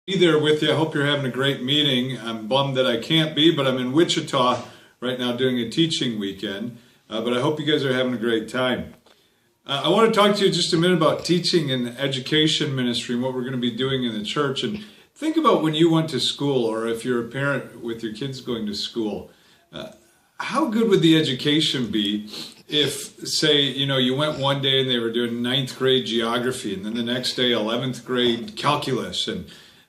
Be there with you. I hope you're having a great meeting. I'm bummed that I can't be, but I'm in Wichita right now doing a teaching weekend. But I hope you guys are having a great time. I want to talk to you just a minute about teaching and education ministry and what we're going to be doing in the church. And think about when you went to school, or if you're a parent with your kids going to school. How good would the education be if, say, you went one day and they were doing 9th grade geography, and then the next day 11th grade calculus, and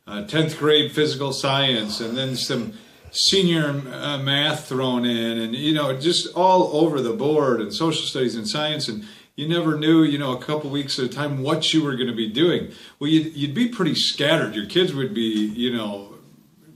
10th grade physical science, and then some senior math thrown in, and just all over the board, and social studies and science, and you never knew, a couple weeks at a time what you were going to be doing. Well, you'd be pretty scattered. Your kids would be,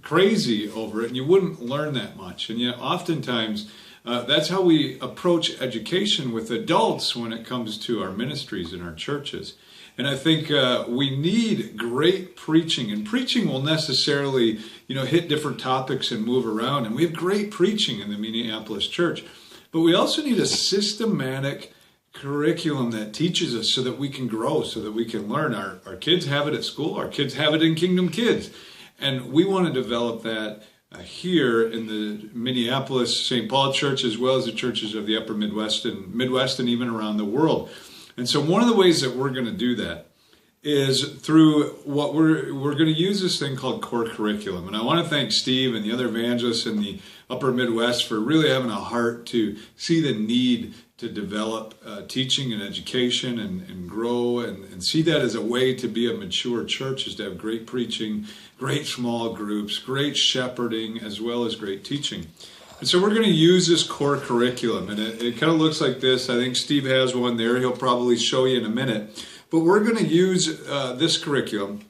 crazy over it, and you wouldn't learn that much. And yet, oftentimes, that's how we approach education with adults when it comes to our ministries and our churches. And I think we need great preaching, and preaching will necessarily, hit different topics and move around. And we have great preaching in the Minneapolis church, but we also need a systematic curriculum that teaches us so that we can grow, so that we can learn. Our kids have it at school. Our kids have it in Kingdom Kids. And we want to develop that here in the Minneapolis St. Paul Church, as well as the churches of the upper Midwest and even around the world. And so one of the ways that we're going to do that is through what we're going to use this thing called C.O.R.E curriculum. And I want to thank Steve and the other evangelists in the upper Midwest for really having a heart to see the need to develop teaching and education and grow and see that as a way to be a mature church, is to have great preaching, great small groups, great shepherding, as well as great teaching. And so we're going to use this C.O.R.E curriculum, and it kind of looks like this. I think Steve has one there. He'll probably show you in a minute. But we're going to use this curriculum,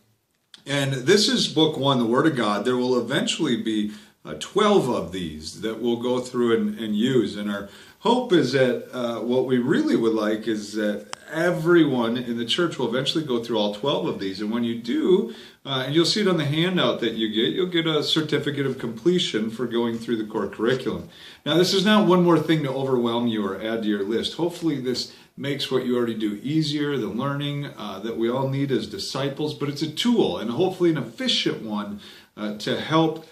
and this is book 1, the Word of God. There will eventually be 12 of these that we'll go through and use. And our hope is that what we really would like is that everyone in the church will eventually go through all 12 of these. And when you do, and you'll see it on the handout that you'll get a certificate of completion for going through the C.O.R.E curriculum. Now, this is not one more thing to overwhelm you or add to your list. Hopefully this makes what you already do easier, the learning that we all need as disciples, but it's a tool, and hopefully an efficient one to help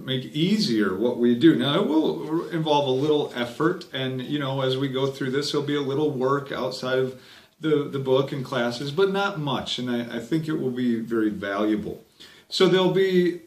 make easier what we do. Now, it will involve a little effort, and as we go through this, there'll be a little work outside of the book and classes, but not much, and I think it will be very valuable. So there'll be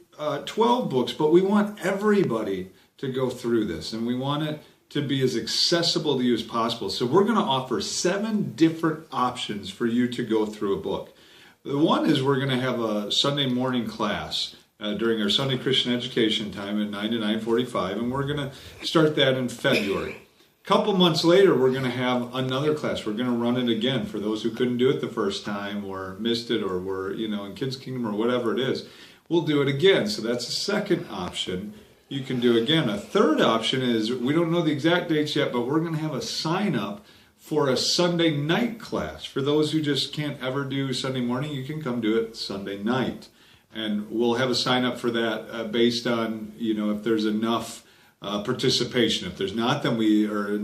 12 books, but we want everybody to go through this, and we want it to be as accessible to you as possible. So we're going to offer 7 different options for you to go through a book. The one is we're going to have a Sunday morning class during our Sunday Christian education time at 9 to 9:45, and we're going to start that in February. A couple months later, we're going to have another class. We're going to run it again for those who couldn't do it the first time or missed it or were in Kids Kingdom or whatever it is. We'll do it again. So that's a second option. You can do again. A third option is, we don't know the exact dates yet, but we're going to have a sign up for a Sunday night class. For those who just can't ever do Sunday morning, you can come do it Sunday night. And we'll have a sign up for that based on, if there's enough participation. If there's not, then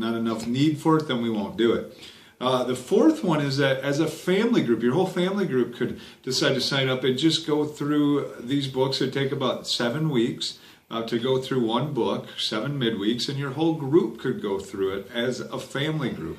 not enough need for it, then we won't do it. The fourth one is that as a family group, your whole family group could decide to sign up and just go through these books. It'd take about 7 weeks to go through one book, 7 midweeks, and your whole group could go through it as a family group.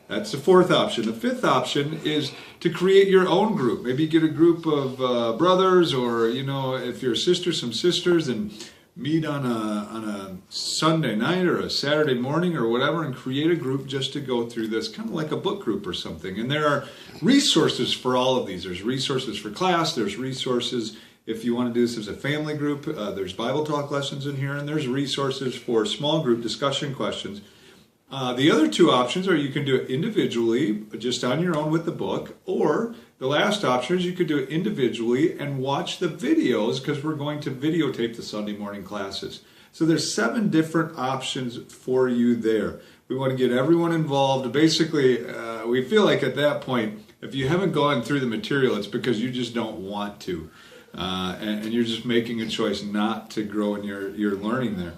That's the fourth option. The fifth option is to create your own group. Maybe get a group of brothers, or if you're a sister, some sisters, and meet on a Sunday night or a Saturday morning or whatever, and create a group just to go through this, kind of like a book group or something. And there are resources for all of these. There's resources for class. There's resources if you want to do this as a family group. There's Bible talk lessons in here, and there's resources for small group discussion questions. The other 2 options are you can do it individually, just on your own with the book, or the last option is you could do it individually and watch the videos, because we're going to videotape the Sunday morning classes. So there's 7 different options for you there. We want to get everyone involved. Basically, we feel like at that point, if you haven't gone through the material, it's because you just don't want to. And you're just making a choice not to grow in your learning there.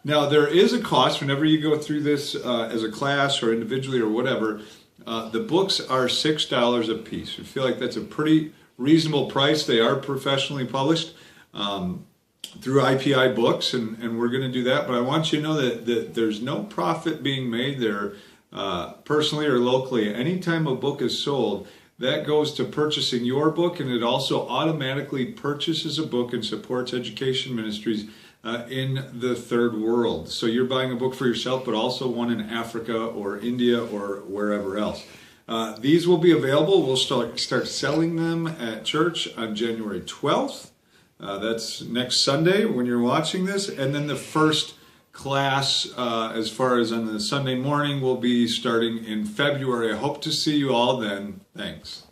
Now, there is a cost whenever you go through this as a class or individually or whatever. The books are $6 a piece. We feel like that's a pretty reasonable price. They are professionally published. through IPI Books, and we're going to do that. But I want you to know that there's no profit being made there, personally or locally. Anytime a book is sold, that goes to purchasing your book, and it also automatically purchases a book and supports education ministries in the third world. So you're buying a book for yourself, but also one in Africa or India or wherever else. These will be available. We'll start selling them at church on January 12th. That's next Sunday when you're watching this. And then the first class, as far as on the Sunday morning, will be starting in February. I hope to see you all then. Thanks.